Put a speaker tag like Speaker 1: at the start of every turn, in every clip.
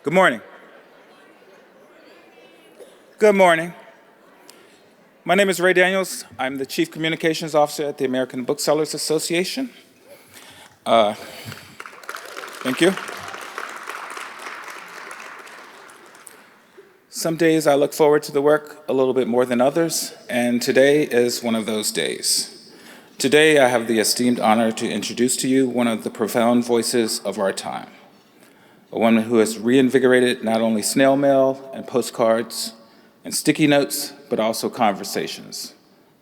Speaker 1: Good morning. Good morning. My name is Ray Daniels. I'm the Chief Communications Officer at the American Booksellers Association. Thank you. Some days I look forward to the work a little bit more than others, and today is one of those days. Today I have the esteemed honor to introduce to you one of the profound voices of our time, a woman who has reinvigorated not only snail mail and postcards and sticky notes, but also conversations,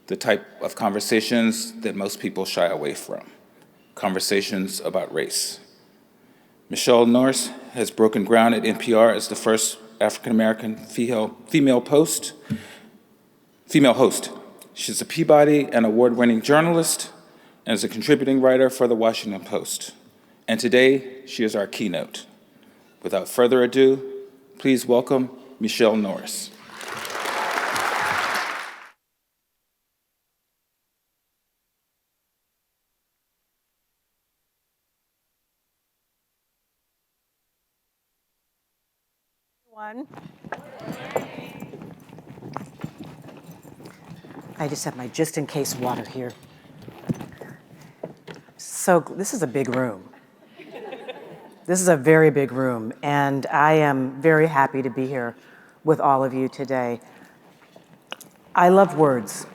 Speaker 1: the type of conversations that most people shy away from, conversations about race. Michele Norris has broken ground at NPR as the first African-American female host. She's a Peabody and award-winning journalist and is a contributing writer for the Washington Post. And today, she is our keynote. Without further ado, please welcome Michele Norris.
Speaker 2: I just have my just-in-case water here. So this is a big room. This is a very big room, and I am very happy to be here with all of you today. I love words,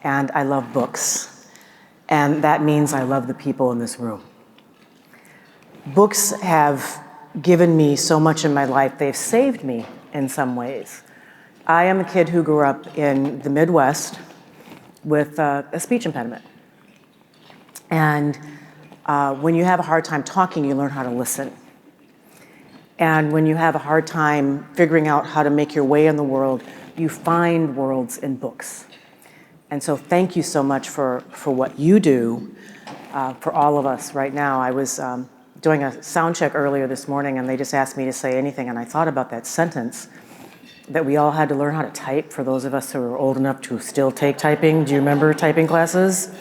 Speaker 2: and I love books, and that means I love the people in this room. Books have given me so much in my life. They've saved me in some ways. I am a kid who grew up in the Midwest with a speech impediment. And when you have a hard time talking, you learn how to listen. And when you have a hard time figuring out how to make your way in the world, you find worlds in books. And so thank you so much for what you do for all of us right now. I was doing a sound check earlier this morning, and they just asked me to say anything, and I thought about that sentence that we all had to learn how to type, for those of us who are old enough to still take typing. Do you remember typing classes?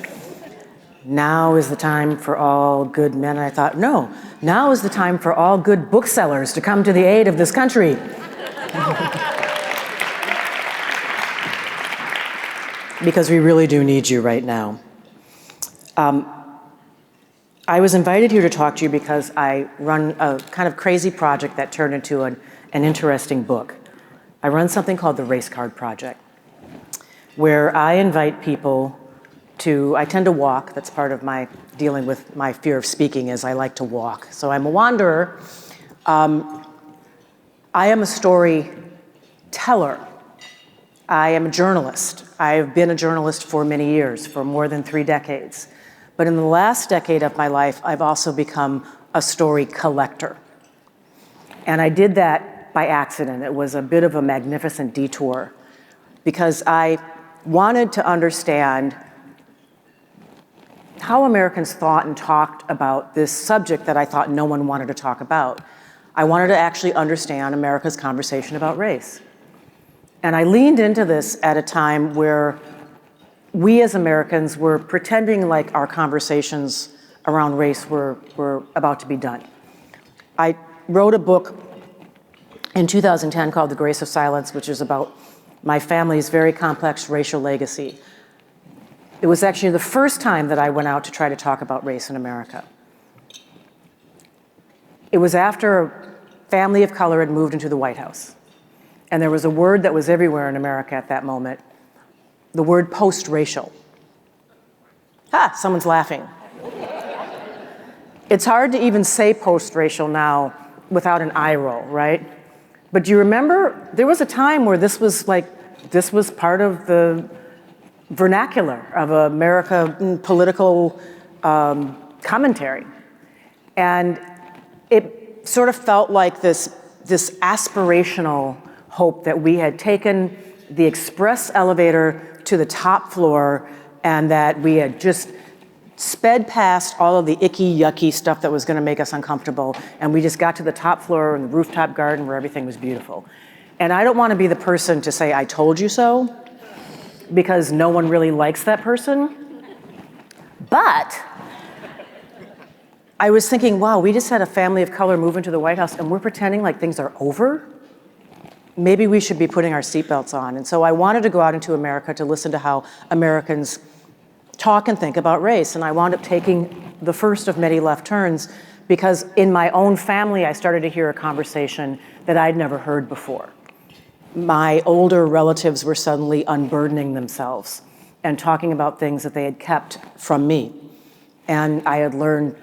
Speaker 2: Now is the time for all good men. And I thought, no, now is the time for all good booksellers to come to the aid of this country. Because we really do need you right now. I was invited here to talk to you because I run a kind of crazy project that turned into an interesting book. I run something called the Race Card Project, where I invite people I tend to walk. That's part of my dealing with my fear of speaking, is I like to walk. So I'm a wanderer. I am a storyteller. I am a journalist. I've been a journalist for many years, for more than 3 decades. But in the last decade of my life, I've also become a story collector. And I did that by accident. It was a bit of a magnificent detour because I wanted to understand how Americans thought and talked about this subject that I thought no one wanted to talk about. I wanted to actually understand America's conversation about race. And I leaned into this at a time where we as Americans were pretending like our conversations around race were about to be done. I wrote a book in 2010 called The Grace of Silence, which is about my family's very complex racial legacy. It was actually the first time that I went out to try to talk about race in America. It was after a family of color had moved into the White House. And there was a word that was everywhere in America at that moment, the word post-racial. Someone's laughing. It's hard to even say post-racial now without an eye roll, right? But do you remember, there was a time where this was part of the vernacular of America political commentary. And it sort of felt like this aspirational hope that we had taken the express elevator to the top floor and that we had just sped past all of the icky, yucky stuff that was gonna make us uncomfortable, and we just got to the top floor in the rooftop garden where everything was beautiful. And I don't wanna be the person to say, I told you so, because no one really likes that person. But I was thinking, wow, we just had a family of color move into the White House and we're pretending like things are over? Maybe we should be putting our seatbelts on. And so I wanted to go out into America to listen to how Americans talk and think about race. And I wound up taking the first of many left turns because in my own family, I started to hear a conversation that I'd never heard before. My older relatives were suddenly unburdening themselves and talking about things that they had kept from me. And I had learned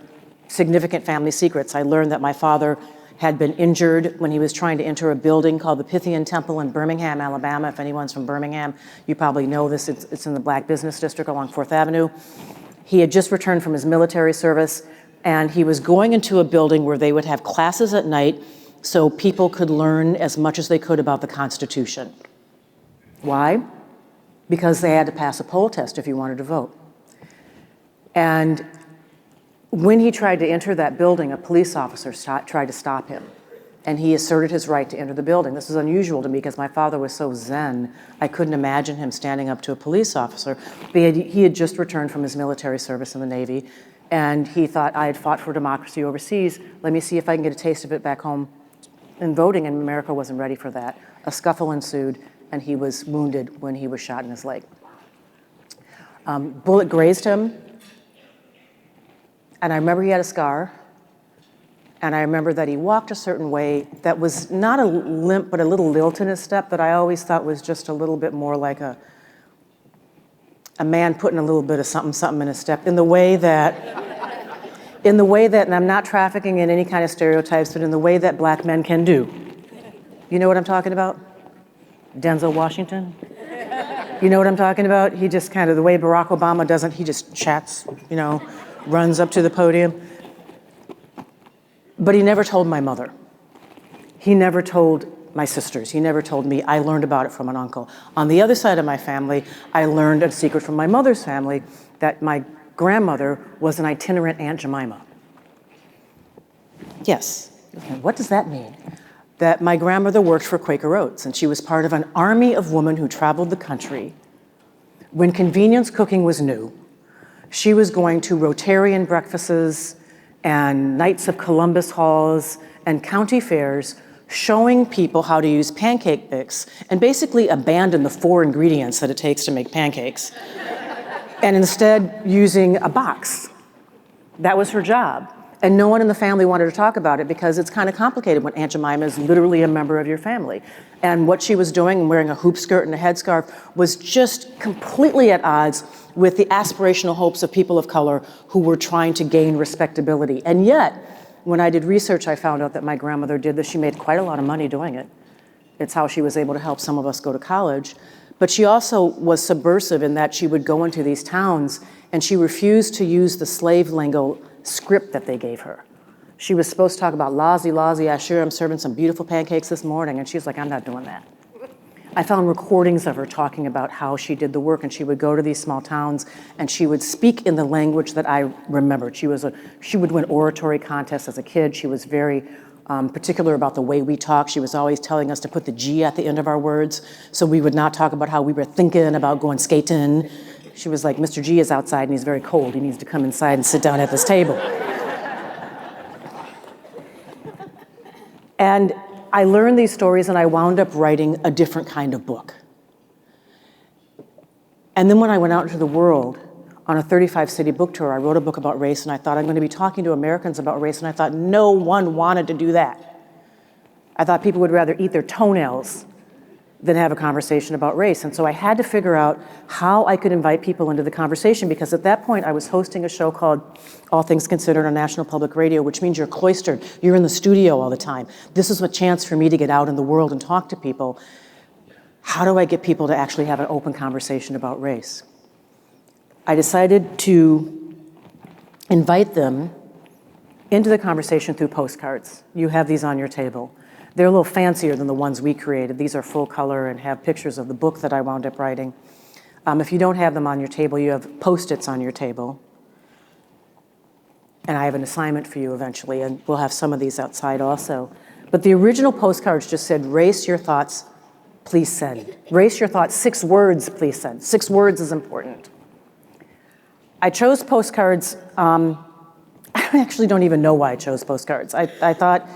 Speaker 2: significant family secrets. I learned that my father had been injured when he was trying to enter a building called the Pythian Temple in Birmingham, Alabama. If anyone's from Birmingham, you probably know this. It's in the Black Business District along 4th Avenue. He had just returned from his military service, and he was going into a building where they would have classes at night so people could learn as much as they could about the Constitution. Why? Because they had to pass a poll test if you wanted to vote. And when he tried to enter that building, a police officer tried to stop him, and he asserted his right to enter the building. This was unusual to me because my father was so zen, I couldn't imagine him standing up to a police officer. But he had just returned from his military service in the Navy, and he thought, I had fought for democracy overseas, let me see if I can get a taste of it back home in voting, and America wasn't ready for that. A scuffle ensued, and he was wounded when he was shot in his leg. Bullet grazed him. And I remember he had a scar, and I remember that he walked a certain way that was not a limp, but a little lilt in his step that I always thought was just a little bit more like a man putting a little bit of something in his step, in the way that, and I'm not trafficking in any kind of stereotypes, but in the way that black men can do. You know what I'm talking about? Denzel Washington? You know what I'm talking about? He just kind of, the way Barack Obama doesn't, he just chats, you know, runs up to the podium. But he never told my mother. He never told my sisters. He never told me. I learned about it from an uncle. On the other side of my family, I learned a secret from my mother's family that my grandmother was an itinerant Aunt Jemima. Yes. What does that mean? That my grandmother worked for Quaker Oats, and she was part of an army of women who traveled the country. When convenience cooking was new, she was going to Rotarian breakfasts and Knights of Columbus halls and county fairs, showing people how to use pancake mix and basically abandon the 4 ingredients that it takes to make pancakes, and instead using a box. That was her job. And no one in the family wanted to talk about it because it's kind of complicated when Aunt Jemima is literally a member of your family. And what she was doing and wearing a hoop skirt and a headscarf was just completely at odds with the aspirational hopes of people of color who were trying to gain respectability. And yet, when I did research, I found out that my grandmother did this. She made quite a lot of money doing it. It's how she was able to help some of us go to college. But she also was subversive in that she would go into these towns and she refused to use the slave lingo script that they gave her. She was supposed to talk about Lawsy, I sure am serving some beautiful pancakes this morning. And she's like, I'm not doing that. I found recordings of her talking about how she did the work, and she would go to these small towns and she would speak in the language that I remembered. She would win oratory contests as a kid. She was very particular about the way we talk. She was always telling us to put the G at the end of our words, so we would not talk about how we were thinking about going skating. She was like, Mr. G is outside and he's very cold. He needs to come inside and sit down at this table. And I learned these stories and I wound up writing a different kind of book. And then when I went out into the world on a 35-city book tour, I wrote a book about race, and I thought I'm going to be talking to Americans about race, and I thought no one wanted to do that. I thought people would rather eat their toenails than have a conversation about race. And so I had to figure out how I could invite people into the conversation, because at that point I was hosting a show called All Things Considered on National Public Radio, which means you're cloistered, you're in the studio all the time. This is a chance for me to get out in the world and talk to people. How do I get people to actually have an open conversation about race? I decided to invite them into the conversation through postcards. You have these on your table. They're a little fancier than the ones we created. These are full color and have pictures of the book that I wound up writing. If you don't have them on your table, you have Post-its on your table. And I have an assignment for you eventually, and we'll have some of these outside also. But the original postcards just said, race your thoughts, please send. Race your thoughts, 6 words, please send. 6 words is important. I chose postcards I actually don't even know why I chose postcards. I thought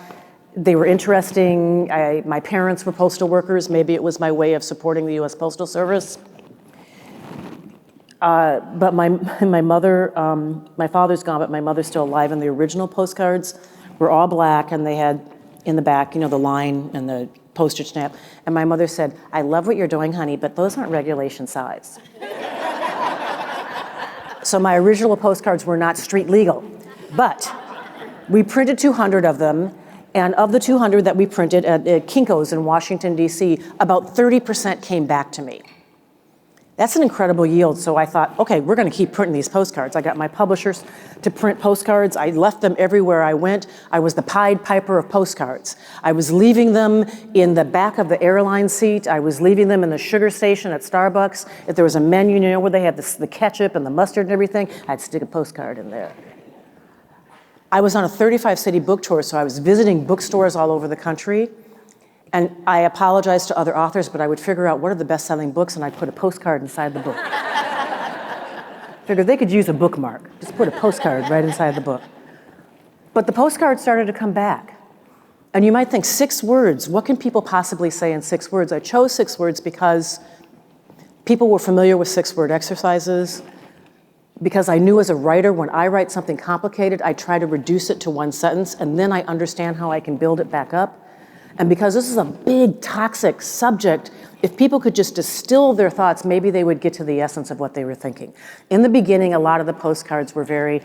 Speaker 2: they were interesting. My parents were postal workers. Maybe it was my way of supporting the US Postal Service. But my mother, my father's gone, but my mother's still alive, and the original postcards were all black, and they had in the back, you know, the line and the postage stamp. And my mother said, "I love what you're doing, honey, but those aren't regulation size." So my original postcards were not street legal, but we printed 200 of them, and of the 200 that we printed at Kinko's in Washington, D.C., about 30% came back to me. That's an incredible yield, so I thought, okay, we're gonna keep printing these postcards. I got my publishers to print postcards. I left them everywhere I went. I was the Pied Piper of postcards. I was leaving them in the back of the airline seat. I was leaving them in the sugar station at Starbucks. If there was a menu, you know, where they had the ketchup and the mustard and everything, I'd stick a postcard in there. I was on a 35-city book tour, so I was visiting bookstores all over the country. And I apologize to other authors, but I would figure out what are the best-selling books, and I'd put a postcard inside the book. Figured they could use a bookmark. Just put a postcard right inside the book. But the postcards started to come back. And you might think, 6 words, what can people possibly say in 6 words? I chose 6 words because people were familiar with 6-word exercises, because I knew as a writer, when I write something complicated, I try to reduce it to 1 sentence, and then I understand how I can build it back up. And because this is a big, toxic subject, if people could just distill their thoughts, maybe they would get to the essence of what they were thinking. In the beginning, a lot of the postcards were very,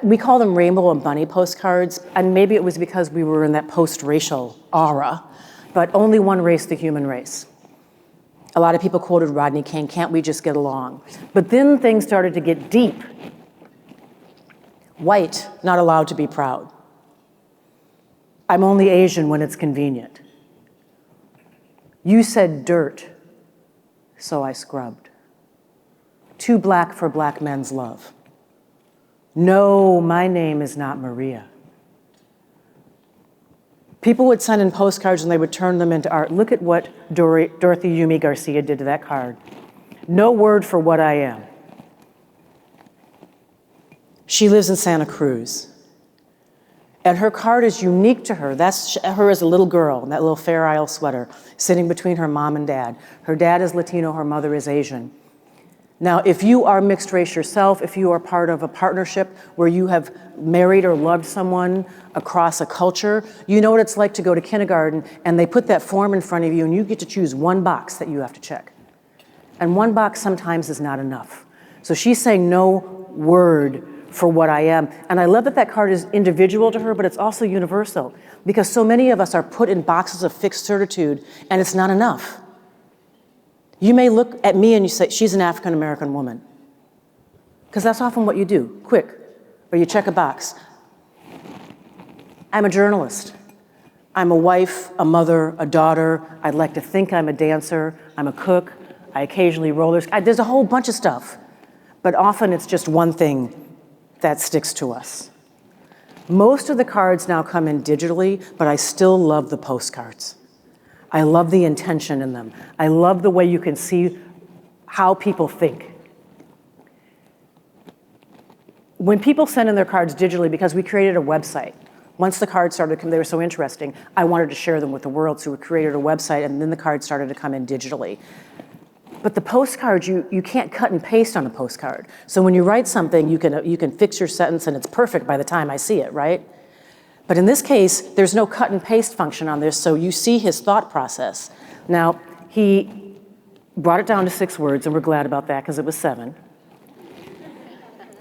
Speaker 2: we call them rainbow and bunny postcards, and maybe it was because we were in that post-racial aura, but only one race, the human race. A lot of people quoted Rodney King, "Can't we just get along?" But then things started to get deep. White, not allowed to be proud. I'm only Asian when it's convenient. You said dirt, so I scrubbed. Too black for black men's love. No, my name is not Maria. People would send in postcards and they would turn them into art. Look at what Dorothy Yumi Garcia did to that card. No word for what I am. She lives in Santa Cruz. And her card is unique to her. That's her as a little girl in that little Fair Isle sweater, sitting between her mom and dad. Her dad is Latino, her mother is Asian. Now, if you are mixed race yourself, if you are part of a partnership where you have married or loved someone across a culture, you know what it's like to go to kindergarten and they put that form in front of you and you get to choose 1 box that you have to check. And 1 box sometimes is not enough. So she's saying no word for what I am. And I love that that card is individual to her, but it's also universal, because so many of us are put in boxes of fixed certitude and it's not enough. You may look at me and you say, she's an African-American woman. Because that's often what you do, quick, or you check a box. I'm a journalist. I'm a wife, a mother, a daughter. I'd like to think I'm a dancer. I'm a cook. I occasionally roller skate. There's a whole bunch of stuff, but often it's just one thing that sticks to us. Most of the cards now come in digitally, but I still love the postcards. I love the intention in them. I love the way you can see how people think. When people send in their cards digitally, because we created a website, once the cards started to come, they were so interesting, I wanted to share them with the world, so we created a website, and then the cards started to come in digitally. But the postcards, you can't cut and paste on a postcard. So when you write something, you can fix your sentence and it's perfect by the time I see it, right? But in this case, there's no cut and paste function on this, so you see his thought process. Now, he brought it down to 6 words, and we're glad about that because it was 7.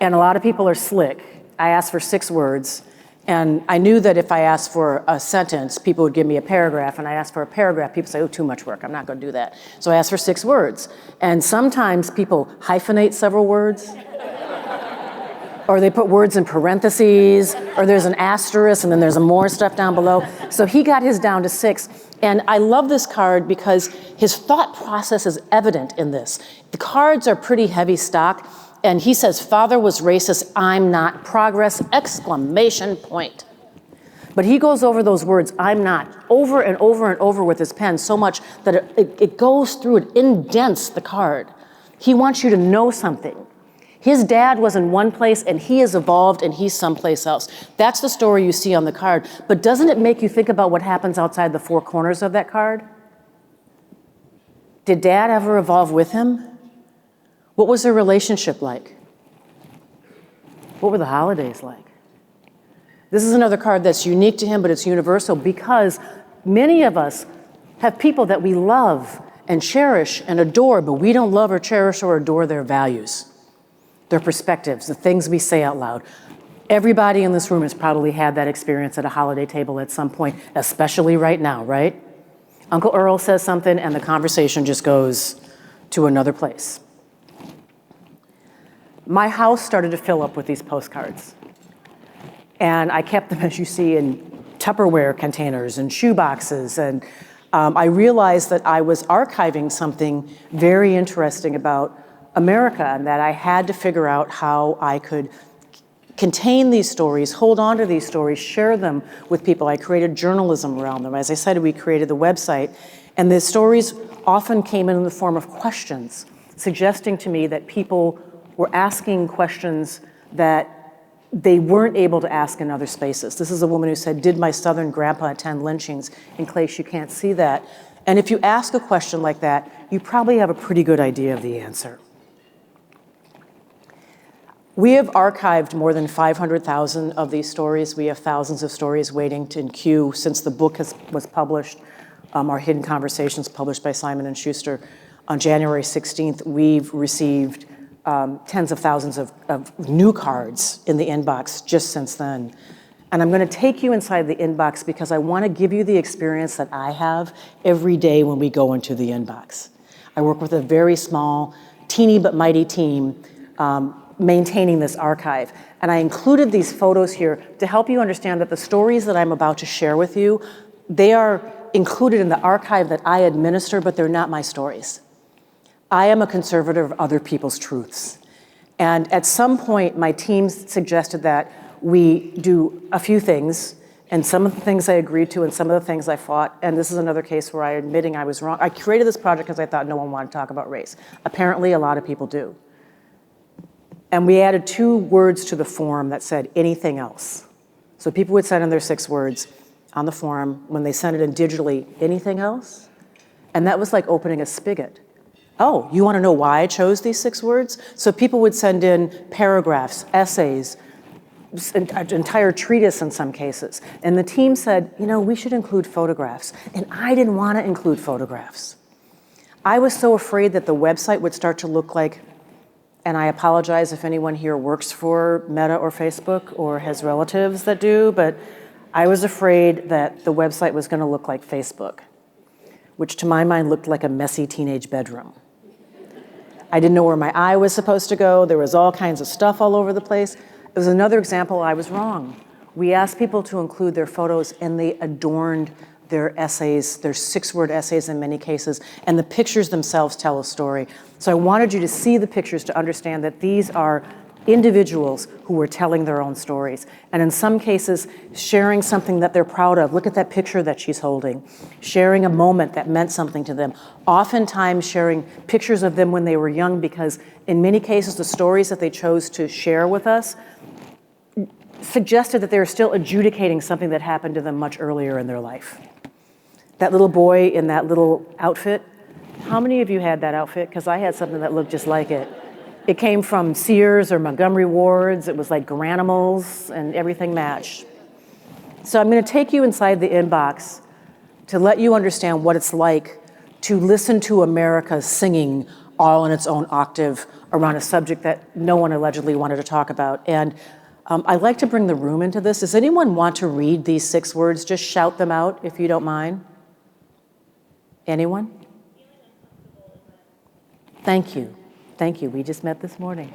Speaker 2: And a lot of people are slick. I asked for 6 words, and I knew that if I asked for a sentence, people would give me a paragraph, and I asked for a paragraph, people say, oh, too much work, I'm not gonna do that. So I asked for 6 words. And sometimes people hyphenate several words, or they put words in parentheses, or there's an asterisk, and then there's more stuff down below. So he got his down to 6. And I love this card because his thought process is evident in this. The cards are pretty heavy stock, and he says, father was racist, I'm not, progress, exclamation point. But he goes over those words, I'm not, over and over and over with his pen so much that it goes through, it indents the card. He wants you to know something. His dad was in one place and he has evolved and he's someplace else. That's the story you see on the card. But doesn't it make you think about what happens outside the four corners of that card? Did Dad ever evolve with him? What was their relationship like? What were the holidays like? This is another card that's unique to him, but it's universal because many of us have people that we love and cherish and adore, but we don't love or cherish or adore their values, their perspectives, the things we say out loud. Everybody in this room has probably had that experience at a holiday table at some point, especially right now, right? Uncle Earl says something and the conversation just goes to another place. My house started to fill up with these postcards. And I kept them, as you see, in Tupperware containers and shoe boxes. And I realized that I was archiving something very interesting about America and that I had to figure out how I could contain these stories, hold on to these stories, share them with people. I created journalism around them. As I said, we created the website. And the stories often came in the form of questions, suggesting to me that people were asking questions that they weren't able to ask in other spaces. This is a woman who said, did my Southern grandpa attend lynchings? In case you can't see that. And if you ask a question like that, you probably have a pretty good idea of the answer. We have archived more than 500,000 of these stories. We have thousands of stories waiting in queue since the book was published, our Hidden Conversations published by Simon & Schuster. On January 16th, we've received tens of thousands of new cards in the inbox just since then. And I'm gonna take you inside the inbox because I wanna give you the experience that I have every day when we go into the inbox. I work with a very small, teeny but mighty team maintaining this archive. And I included these photos here to help you understand that the stories that I'm about to share with you, they are included in the archive that I administer, but they're not my stories. I am a conservator of other people's truths. And at some point, my team suggested that we do a few things, and some of the things I agreed to and some of the things I fought, and this is another case where I'm admitting I was wrong. I created this project because I thought no one wanted to talk about race. Apparently, a lot of people do. And we added 2 words to the form that said anything else. So people would send in their 6 words on the form. When they sent it in digitally, anything else? And that was like opening a spigot. Oh, you want to know why I chose these 6 words? So people would send in paragraphs, essays, an entire treatise in some cases. And the team said, you know, we should include photographs. And I didn't want to include photographs. I was so afraid that the website would start to look like, and I apologize if anyone here works for Meta or Facebook or has relatives that do, but I was afraid that the website was going to look like Facebook, which to my mind looked like a messy teenage bedroom. I didn't know where my eye was supposed to go. There was all kinds of stuff all over the place. It was another example I was wrong. We asked people to include their photos and they adorned their essays, their 6-word essays in many cases, and the pictures themselves tell a story. So I wanted you to see the pictures to understand that these are individuals who were telling their own stories. And in some cases, sharing something that they're proud of. Look at that picture that she's holding. Sharing a moment that meant something to them. Oftentimes sharing pictures of them when they were young, because in many cases, the stories that they chose to share with us suggested that they were still adjudicating something that happened to them much earlier in their life. That little boy in that little outfit, how many of you had that outfit? Because I had something that looked just like it. It came from Sears or Montgomery Ward's. It was like Granimals and everything matched. So I'm going to take you inside the inbox to let you understand what it's like to listen to America singing all in its own octave around a subject that no one allegedly wanted to talk about. And I'd like to bring the room into this. Does anyone want to read these 6 words? Just shout them out if you don't mind. Anyone? Thank you. Thank you. We just met this morning.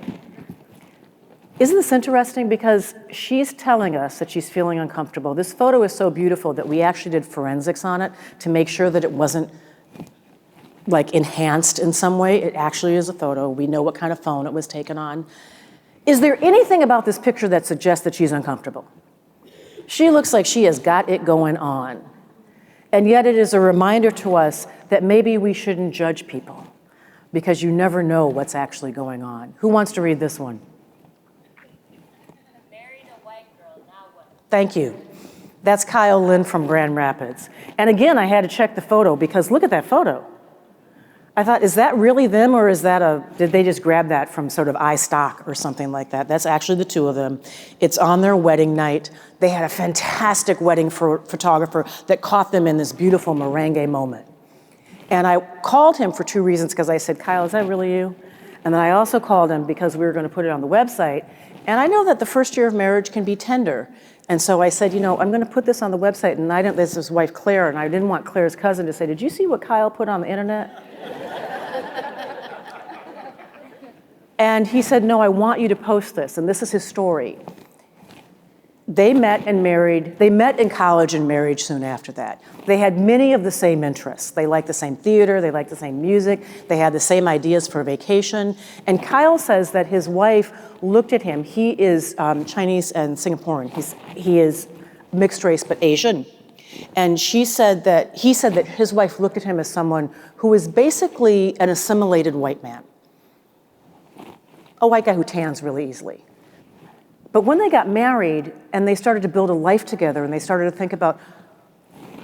Speaker 2: Isn't this interesting? Because she's telling us that she's feeling uncomfortable. This photo is so beautiful that we actually did forensics on it to make sure that it wasn't like enhanced in some way. It actually is a photo. We know what kind of phone it was taken on. Is there anything about this picture that suggests that she's uncomfortable? She looks like she has got it going on. And yet it is a reminder to us that maybe we shouldn't judge people because you never know what's actually going on. Who wants to read this one? Thank you. That's Kyle Lynn from Grand Rapids. And again, I had to check the photo because look at that photo. I thought, is that really them or is that did they just grab that from sort of iStock or something like that? That's actually the two of them. It's on their wedding night. They had a fantastic wedding photographer that caught them in this beautiful merengue moment. And I called him for two reasons because I said, Kyle, is that really you? And then I also called him because we were going to put it on the website. And I know that the first year of marriage can be tender. And so I said, you know, I'm going to put this on the website. And this is his wife, Claire, and I didn't want Claire's cousin to say, did you see what Kyle put on the internet? And he said, no, I want you to post this. And this is his story. They met and married. They met in college and married soon after that. They had many of the same interests. They liked the same theater. They liked the same music. They had the same ideas for vacation. And Kyle says that his wife looked at him. He is Chinese and Singaporean. He is mixed race, but Asian. And he said that his wife looked at him as someone who is basically an assimilated white man. A white guy who tans really easily. But when they got married and they started to build a life together and they started to think about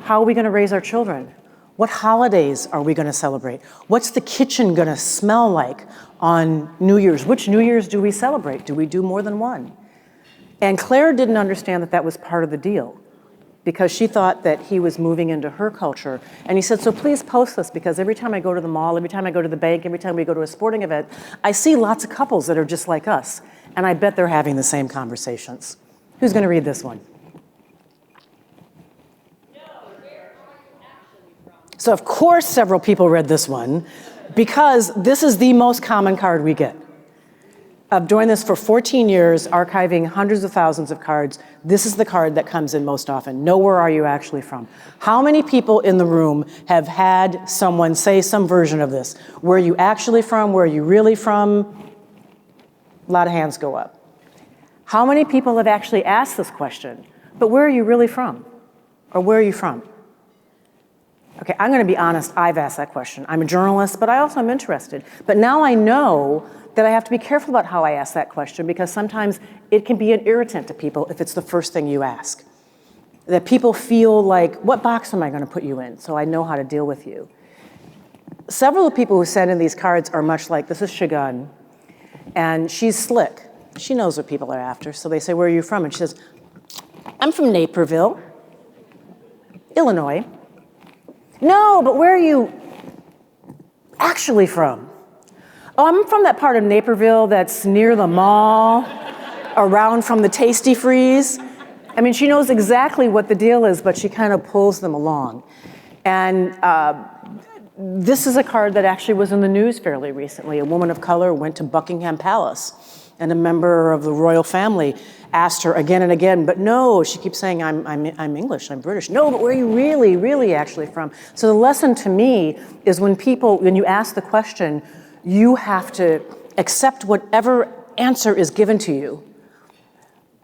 Speaker 2: how are we going to raise our children? What holidays are we going to celebrate? What's the kitchen going to smell like on New Year's? Which New Year's do we celebrate? Do we do more than one? And Claire didn't understand that that was part of the deal because she thought that he was moving into her culture. And he said, so please post this because every time I go to the mall, every time I go to the bank, every time we go to a sporting event, I see lots of couples that are just like us. And I bet they're having the same conversations. Who's going to read this one? So of course several people read this one because this is the most common card we get. I've doing this for 14 years, archiving hundreds of thousands of cards. This is the card that comes in most often. Know where are you actually from? How many people in the room have had someone say some version of this? Where are you actually from? Where are you really from? A lot of hands go up. How many people have actually asked this question? But where are you really from? Or where are you from? Okay, I'm going to be honest, I've asked that question. I'm a journalist, but I also am interested. But now I know that I have to be careful about how I ask that question because sometimes it can be an irritant to people if it's the first thing you ask. That people feel like, what box am I going to put you in? So I know how to deal with you. Several of the people who send in these cards are much like, this is Shagun, and she's slick. She knows what people are after. So they say, where are you from? And she says, I'm from Naperville, Illinois. No, but where are you actually from? Oh, I'm from that part of Naperville that's near the mall, around from the Tasty Freeze. I mean, she knows exactly what the deal is, but she kind of pulls them along. And this is a card that actually was in the news fairly recently. A woman of color went to Buckingham Palace, and a member of the royal family asked her again and again, but no, she keeps saying, I'm English, I'm British. No, but where are you really, really actually from? So the lesson to me is when you ask the question, you have to accept whatever answer is given to you.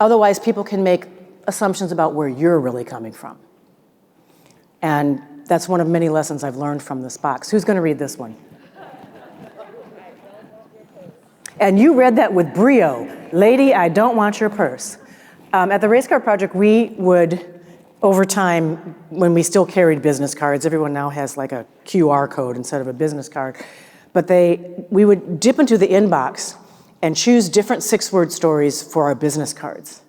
Speaker 2: Otherwise, people can make assumptions about where you're really coming from. And that's one of many lessons I've learned from this box. Who's going to read this one? And you read that with brio. Lady, I don't want your purse. At the Race Car Project, we would, over time, when we still carried business cards, everyone now has like a QR code instead of a business card. But we would dip into the inbox and choose different 6-word stories for our business cards.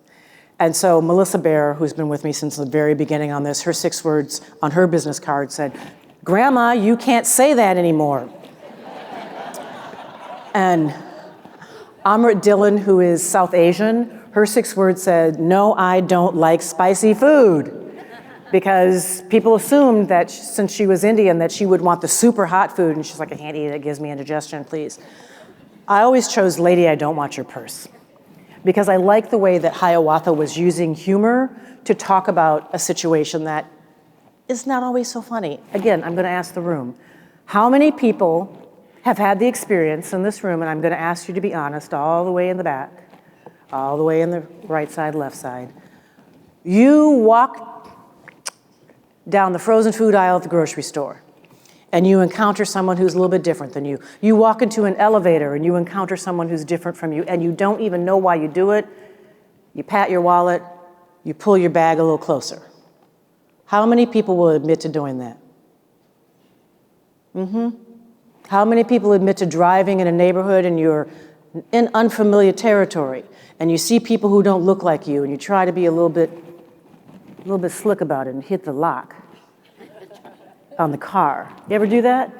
Speaker 2: And so Melissa Bear, who's been with me since the very beginning on this, her 6 words on her business card said, Grandma, you can't say that anymore. And Amrit Dillon, who is South Asian, her 6 words said, no, I don't like spicy food. Because people assumed that since she was Indian that she would want the super hot food, and she's like, I can't eat it, it gives me indigestion, please. I always chose Lady, I don't want your purse. Because I like the way that Hiawatha was using humor to talk about a situation that is not always so funny. Again, I'm gonna ask the room. How many people have had the experience in this room, and I'm gonna ask you to be honest, all the way in the back, all the way in the right side, left side. You walk down the frozen food aisle at the grocery store, and you encounter someone who's a little bit different than you. You walk into an elevator and you encounter someone who's different from you, and you don't even know why you do it. You pat your wallet, You pull your bag a little closer. How many people will admit to doing that? How many people admit to driving in a neighborhood and you're in unfamiliar territory and you see people who don't look like you and you try to be a little bit slick about it and hit the lock on the car? You ever do that?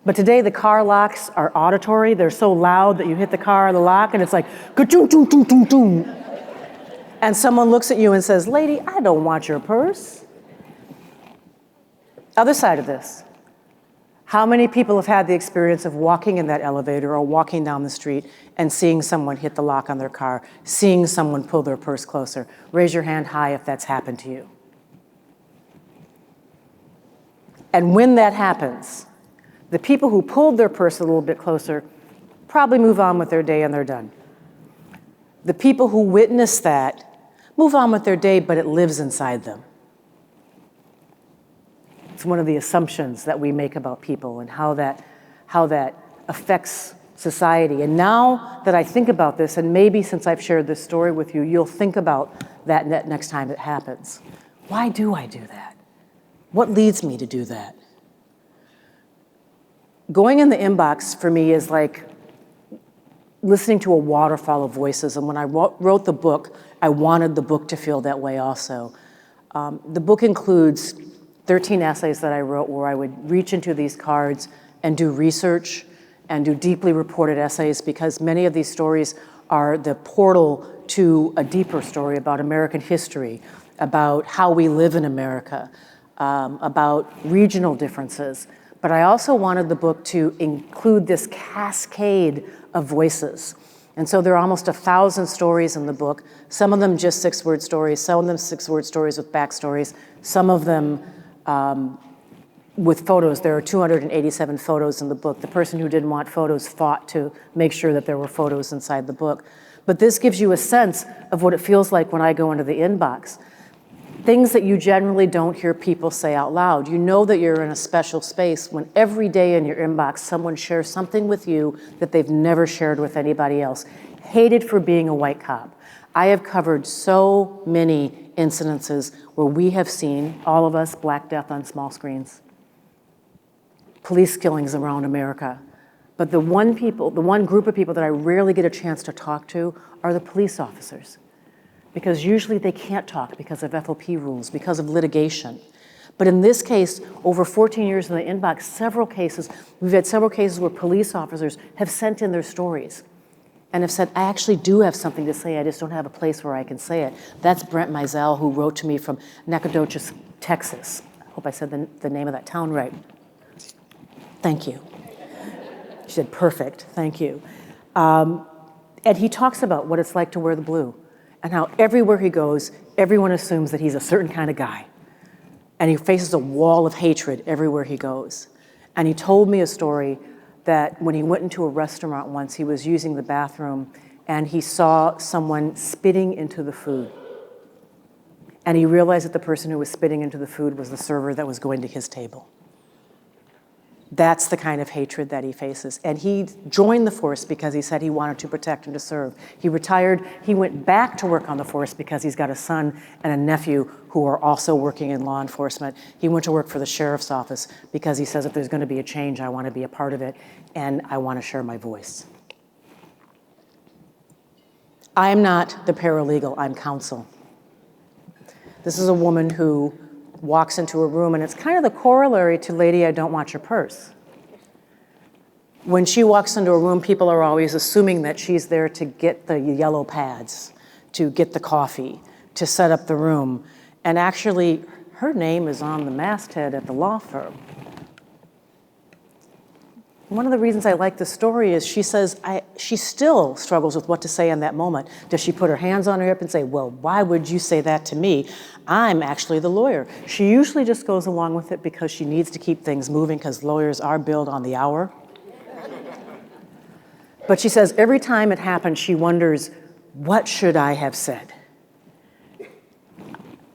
Speaker 2: But today the car locks are auditory. They're so loud that you hit the car or the lock and it's like, ka-choom. And someone looks at you and says, lady, I don't want your purse. Other side of this. How many people have had the experience of walking in that elevator or walking down the street and seeing someone hit the lock on their car, seeing someone pull their purse closer? Raise your hand high if that's happened to you. And when that happens, the people who pulled their purse a little bit closer probably move on with their day and they're done. The people who witness that move on with their day, but it lives inside them. It's one of the assumptions that we make about people and how that affects society. And now that I think about this, and maybe since I've shared this story with you, you'll think about that next time it happens. Why do I do that? What leads me to do that? Going in the inbox for me is like listening to a waterfall of voices. And when I wrote the book, I wanted the book to feel that way also. The book includes 13 essays that I wrote where I would reach into these cards and do research and do deeply reported essays, because many of these stories are the portal to a deeper story about American history, about how we live in America, about regional differences. But I also wanted the book to include this cascade of voices. And so there are almost 1,000 stories in the book, some of them just 6-word stories, some of them 6-word stories with backstories, some of them with photos. There are 287 photos in the book. The person who didn't want photos fought to make sure that there were photos inside the book. But this gives you a sense of what it feels like when I go into the inbox. Things that you generally don't hear people say out loud. You know that you're in a special space when every day in your inbox someone shares something with you that they've never shared with anybody else. Hated for being a white cop. I have covered so many incidences where we have seen, all of us, Black death on small screens, police killings around America. But the one group of people that I rarely get a chance to talk to are the police officers, because usually they can't talk because of FOP rules, because of litigation. But in this case, over 14 years in the inbox, we've had several cases where police officers have sent in their stories and have said, I actually do have something to say, I just don't have a place where I can say it. That's Brent Mizell, who wrote to me from Nacogdoches, Texas. I hope I said the name of that town right. Thank you. She said, perfect, thank you. And he talks about what it's like to wear the blue and how everywhere he goes, everyone assumes that he's a certain kind of guy. And he faces a wall of hatred everywhere he goes. And he told me a story that when he went into a restaurant once, he was using the bathroom and he saw someone spitting into the food. And he realized that the person who was spitting into the food was the server that was going to his table. That's the kind of hatred that he faces. And he joined the force because he said he wanted to protect and to serve. He retired. He went back to work on the force because he's got a son and a nephew who are also working in law enforcement. He went to work for the sheriff's office because he says if there's going to be a change, I want to be a part of it and I want to share my voice. I'm not the paralegal, I'm counsel. This is a woman who walks into a room, and it's kind of the corollary to Lady, I Don't Want Your Purse. When she walks into a room, people are always assuming that she's there to get the yellow pads, to get the coffee, to set up the room. And actually, her name is on the masthead at the law firm. One of the reasons I like this story is she says she still struggles with what to say in that moment. Does she put her hands on her hip and say, well, why would you say that to me? I'm actually the lawyer. She usually just goes along with it because she needs to keep things moving because lawyers are billed on the hour. But she says every time it happens, she wonders, what should I have said?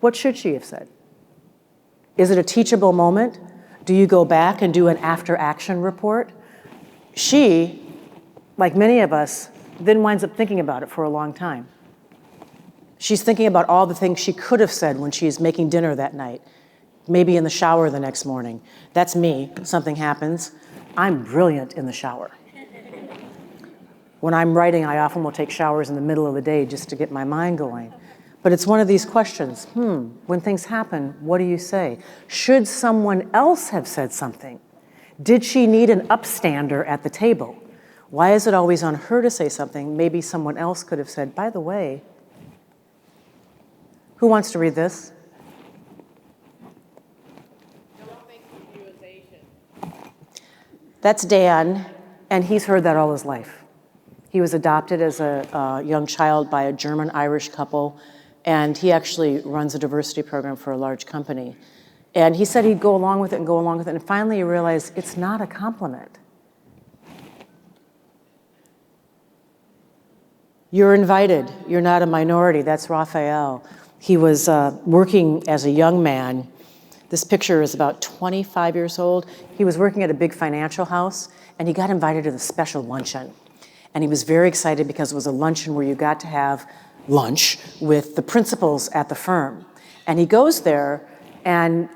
Speaker 2: What should she have said? Is it a teachable moment? Do you go back and do an after-action report? She, like many of us, then winds up thinking about it for a long time. She's thinking about all the things she could have said when she's making dinner that night, maybe in the shower the next morning. That's me. Something happens. I'm brilliant in the shower. When I'm writing, I often will take showers in the middle of the day just to get my mind going. But it's one of these questions, when things happen, what do you say? Should someone else have said something? Did she need an upstander at the table? Why is it always on her to say something? Maybe someone else could have said, by the way, who wants to read this? That's Dan, and he's heard that all his life. He was adopted as a young child by a German-Irish couple, and he actually runs a diversity program for a large company. And he said he'd go along with it and go along with it, and finally he realized it's not a compliment. You're invited. You're not a minority. That's Raphael. He was working as a young man. This picture is about 25 years old. He was working at a big financial house, and he got invited to the special luncheon. And he was very excited because it was a luncheon where you got to have lunch with the principals at the firm. And he goes there, and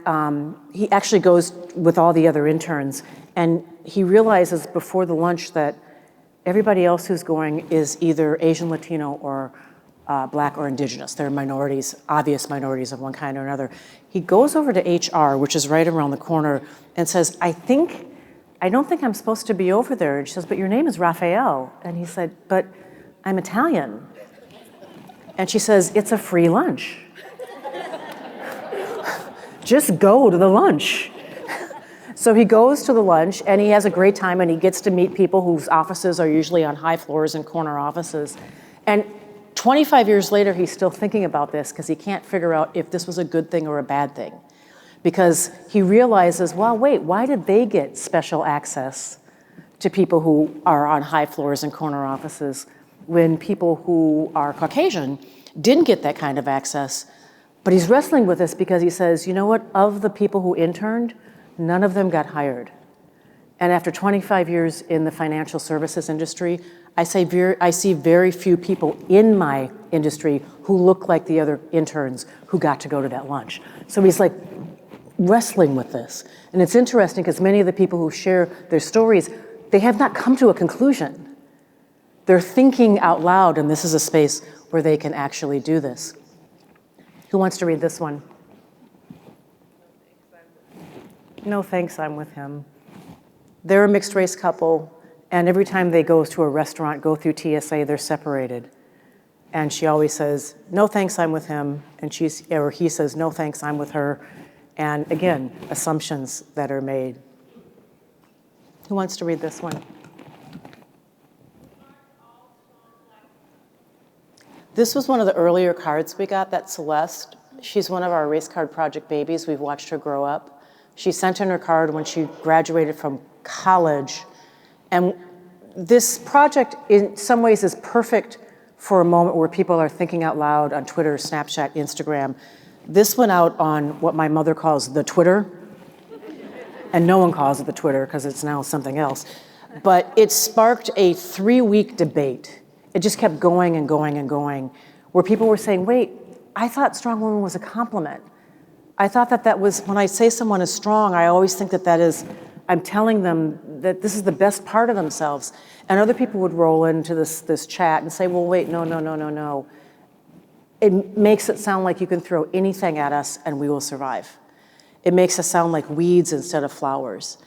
Speaker 2: he actually goes with all the other interns, and he realizes before the lunch that everybody else who's going is either Asian, Latino, or Black or Indigenous. They're minorities, obvious minorities of one kind or another. He goes over to HR, which is right around the corner, and says, I don't think I'm supposed to be over there. And she says, but your name is Raphael. And he said, but I'm Italian. And she says, it's a free lunch. Just go to the lunch. So he goes to the lunch, and he has a great time, and he gets to meet people whose offices are usually on high floors and corner offices. And 25 years later, he's still thinking about this because he can't figure out if this was a good thing or a bad thing. Because he realizes, well, wait, why did they get special access to people who are on high floors and corner offices when people who are Caucasian didn't get that kind of access? But he's wrestling with this because he says, you know what, of the people who interned, none of them got hired. And after 25 years in the financial services industry, I see very few people in my industry who look like the other interns who got to go to that lunch. So he's like wrestling with this. And it's interesting because many of the people who share their stories, they have not come to a conclusion. They're thinking out loud, and this is a space where they can actually do this. Who wants to read this one? No thanks, I'm with him. They're a mixed race couple, and every time they go to a restaurant, go through TSA, they're separated. And she always says, no thanks, I'm with him. And he says, no thanks, I'm with her. And again, assumptions that are made. Who wants to read this one? This was one of the earlier cards we got, that's Celeste. She's one of our Race Card Project babies. We've watched her grow up. She sent in her card when she graduated from college. And this project, in some ways, is perfect for a moment where people are thinking out loud on Twitter, Snapchat, Instagram. This went out on what my mother calls the Twitter. And no one calls it the Twitter because it's now something else. But it sparked a 3-week debate. It just kept going and going and going, where people were saying, wait, I thought strong woman was a compliment. I thought that was, when I say someone is strong, I always think that is, I'm telling them that this is the best part of themselves. And other people would roll into this chat and say, well, wait, no. It makes it sound like you can throw anything at us and we will survive. It makes us sound like weeds instead of flowers.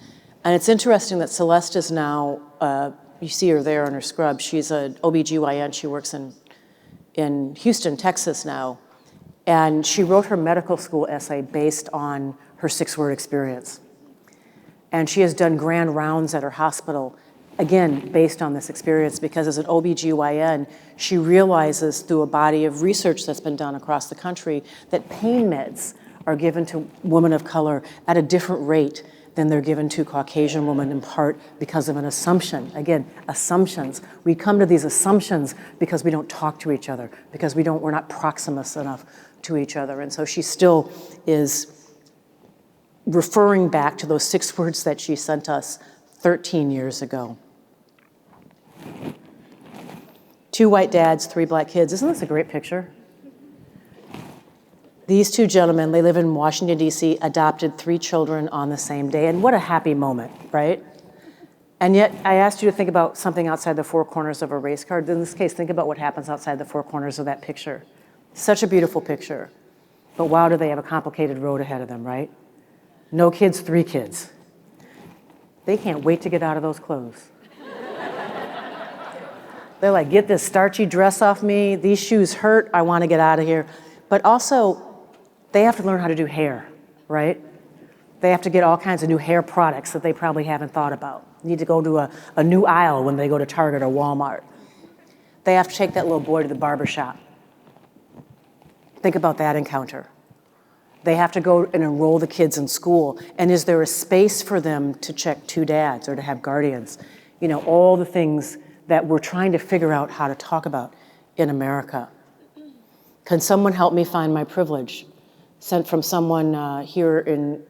Speaker 2: And it's interesting that Celeste is now, you see her there in her scrub, she's an OBGYN, she works in Houston, Texas now. And she wrote her medical school essay based on her 6-word experience. And she has done grand rounds at her hospital, again, based on this experience, because as an OBGYN, she realizes through a body of research that's been done across the country that pain meds are given to women of color at a different rate than they're given to Caucasian women, in part because of an assumption. Again, assumptions. We come to these assumptions because we don't talk to each other, because we're not proximus enough to each other. And so she still is referring back to those 6 words that she sent us 13 years ago. 2 white dads, 3 black kids. Isn't this a great picture? These two gentlemen, they live in Washington, D.C., adopted 3 children on the same day. And what a happy moment, right? And yet, I asked you to think about something outside the 4 corners of a race card. In this case, think about what happens outside the 4 corners of that picture. Such a beautiful picture. But wow, do they have a complicated road ahead of them, right? No kids, 3 kids. They can't wait to get out of those clothes. They're like, get this starchy dress off me. These shoes hurt. I want to get out of here. But also, they have to learn how to do hair, right? They have to get all kinds of new hair products that they probably haven't thought about. Need to go to a new aisle when they go to Target or Walmart. They have to take that little boy to the barber shop. Think about that encounter. They have to go and enroll the kids in school. And is there a space for them to check 2 dads or to have guardians? You know, all the things that we're trying to figure out how to talk about in America. Can someone help me find my privilege? Sent from someone here in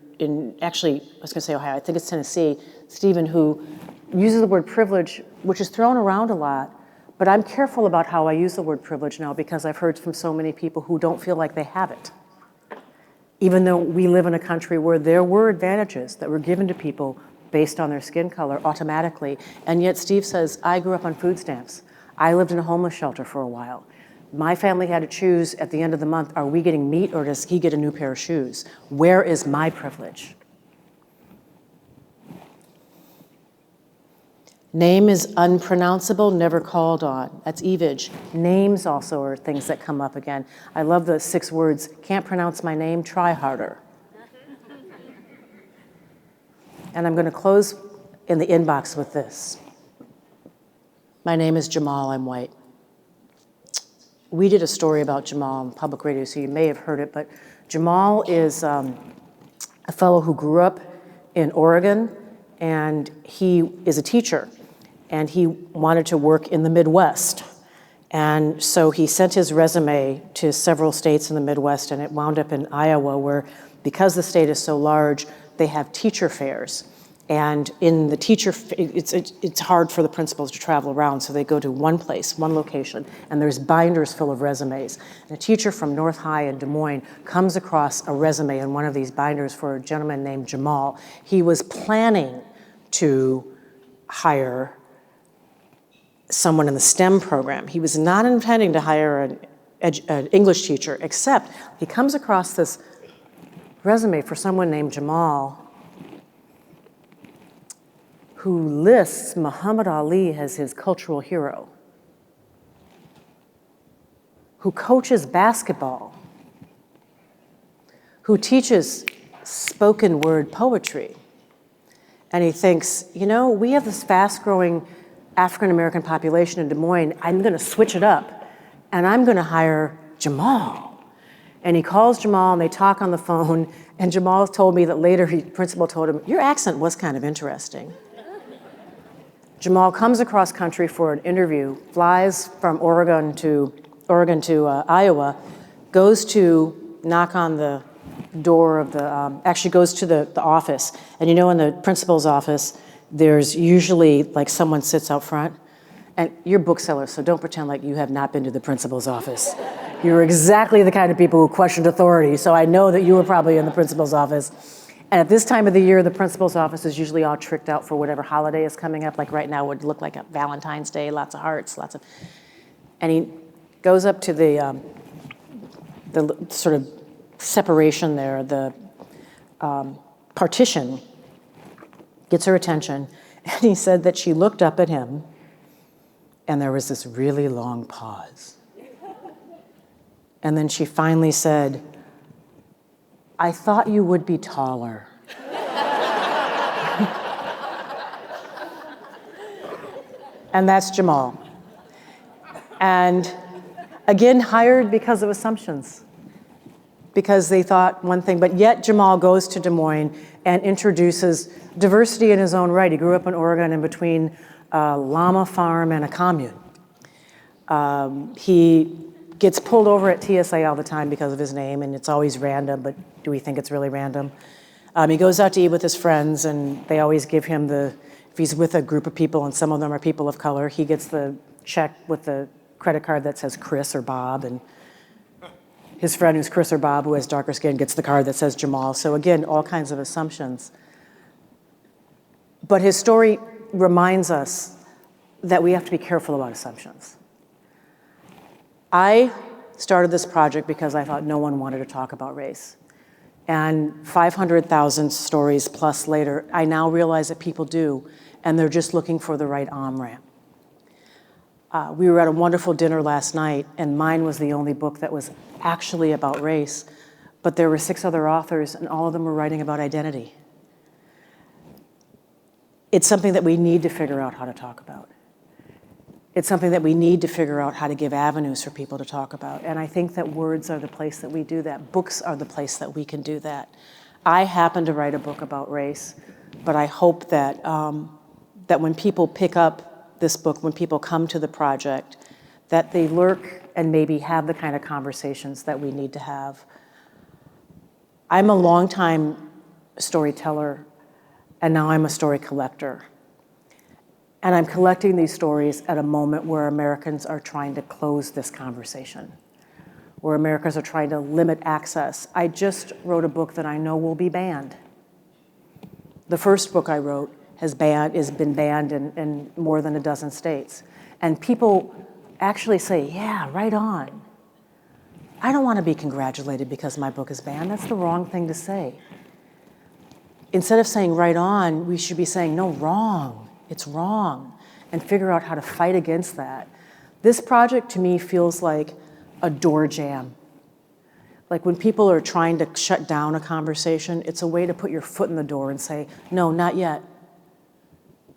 Speaker 2: actually, I was gonna say Ohio, I think it's Tennessee, Stephen, who uses the word privilege, which is thrown around a lot, but I'm careful about how I use the word privilege now because I've heard from so many people who don't feel like they have it. Even though we live in a country where there were advantages that were given to people based on their skin color automatically, and yet Steve says, I grew up on food stamps. I lived in a homeless shelter for a while. My family had to choose at the end of the month, are we getting meat or does he get a new pair of shoes? Where is my privilege? Name is unpronounceable, never called on. That's Evage. Names also are things that come up again. I love the 6 words, can't pronounce my name, try harder. And I'm going to close in the inbox with this. My name is Jamal, I'm white. We did a story about Jamal on public radio, so you may have heard it, but Jamal is a fellow who grew up in Oregon, and he is a teacher, and he wanted to work in the Midwest. And so he sent his resume to several states in the Midwest, and it wound up in Iowa, where because the state is so large, they have teacher fairs. And in the teacher, it's hard for the principals to travel around, so they go to one place, one location, and there's binders full of resumes. And a teacher from North High in Des Moines comes across a resume in one of these binders for a gentleman named Jamal. He was planning to hire someone in the STEM program. He was not intending to hire an English teacher, except he comes across this resume for someone named Jamal who lists Muhammad Ali as his cultural hero, who coaches basketball, who teaches spoken word poetry. And he thinks, you know, we have this fast-growing African-American population in Des Moines. I'm gonna switch it up, and I'm gonna hire Jamal. And he calls Jamal, and they talk on the phone, and Jamal told me that later, the principal told him, your accent was kind of interesting. Jamal comes across country for an interview, flies from Oregon to Iowa, goes to knock on the door of the, actually goes to the office. And you know, in the principal's office, there's usually like someone sits out front. And you're booksellers, so don't pretend like you have not been to the principal's office. You're exactly the kind of people who questioned authority, so I know that you were probably in the principal's office. And at this time of the year, the principal's office is usually all tricked out for whatever holiday is coming up. Like right now would look like a Valentine's Day, lots of hearts, and he goes up to the sort of separation there, the partition, gets her attention, and he said that she looked up at him, and there was this really long pause. And then she finally said, I thought you would be taller. And that's Jamal. And again, hired because of assumptions, because they thought one thing, but yet Jamal goes to Des Moines and introduces diversity in his own right. He grew up in Oregon in between a llama farm and a commune. He gets pulled over at TSA all the time because of his name, and it's always random, but do we think it's really random? He goes out to eat with his friends, and they always give him if he's with a group of people, and some of them are people of color, he gets the check with the credit card that says Chris or Bob, and his friend who's Chris or Bob, who has darker skin, gets the card that says Jamal. So again, all kinds of assumptions. But his story reminds us that we have to be careful about assumptions. I started this project because I thought no one wanted to talk about race. And 500,000 stories plus later, I now realize that people do, and they're just looking for the right on-ramp. We were at a wonderful dinner last night, and mine was the only book that was actually about race, but there were 6 other authors, and all of them were writing about identity. It's something that we need to figure out how to talk about. It's something that we need to figure out how to give avenues for people to talk about. And I think that words are the place that we do that. Books are the place that we can do that. I happen to write a book about race, but I hope that, that when people pick up this book, when people come to the project, that they lurk and maybe have the kind of conversations that we need to have. I'm a longtime storyteller, and now I'm a story collector. And I'm collecting these stories at a moment where Americans are trying to close this conversation, where Americans are trying to limit access. I just wrote a book that I know will be banned. The first book I wrote has been banned in more than a dozen states. And people actually say, yeah, right on. I don't want to be congratulated because my book is banned. That's the wrong thing to say. Instead of saying right on, we should be saying, no, wrong. It's wrong. And figure out how to fight against that. This project to me feels like a door jam. Like when people are trying to shut down a conversation, it's a way to put your foot in the door and say, no, not yet.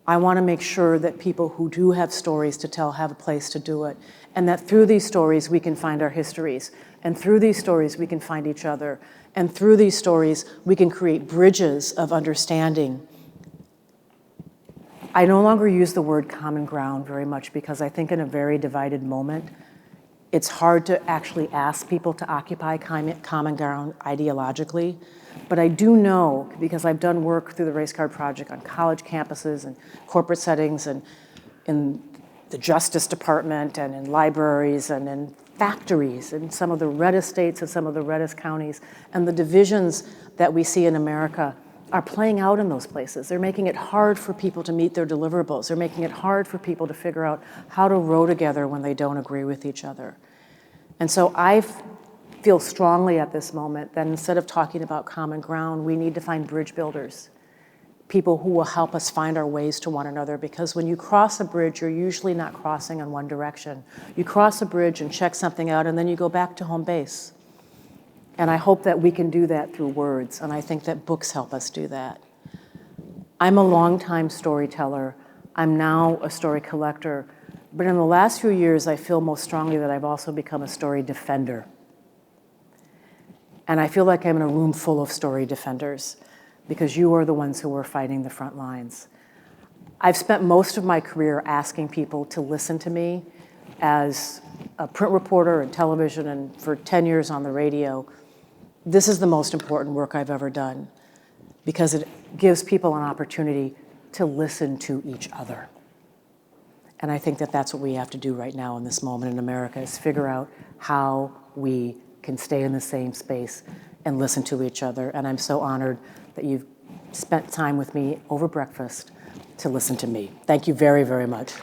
Speaker 2: I want to make sure that people who do have stories to tell have a place to do it. And that through these stories, we can find our histories. And through these stories, we can find each other. And through these stories, we can create bridges of understanding. I no longer use the word common ground very much because I think in a very divided moment, it's hard to actually ask people to occupy common ground ideologically. But I do know, because I've done work through the Race Card Project on college campuses and corporate settings and in the Justice Department and in libraries and in factories in some of the reddest states and some of the reddest counties, and the divisions that we see in America are playing out in those places. They're making it hard for people to meet their deliverables. They're making it hard for people to figure out how to row together when they don't agree with each other. And so I feel strongly at this moment that instead of talking about common ground, we need to find bridge builders, people who will help us find our ways to one another, because when you cross a bridge, you're usually not crossing in one direction. You cross a bridge and check something out, and then you go back to home base. And I hope that we can do that through words, and I think that books help us do that. I'm a longtime storyteller. I'm now a story collector. But in the last few years, I feel most strongly that I've also become a story defender. And I feel like I'm in a room full of story defenders because you are the ones who are fighting the front lines. I've spent most of my career asking people to listen to me as a print reporter and television and for 10 years on the radio. This is the most important work I've ever done because it gives people an opportunity to listen to each other. And I think that that's what we have to do right now in this moment in America is figure out how we can stay in the same space and listen to each other. And I'm so honored that you've spent time with me over breakfast to listen to me. Thank you very, very much.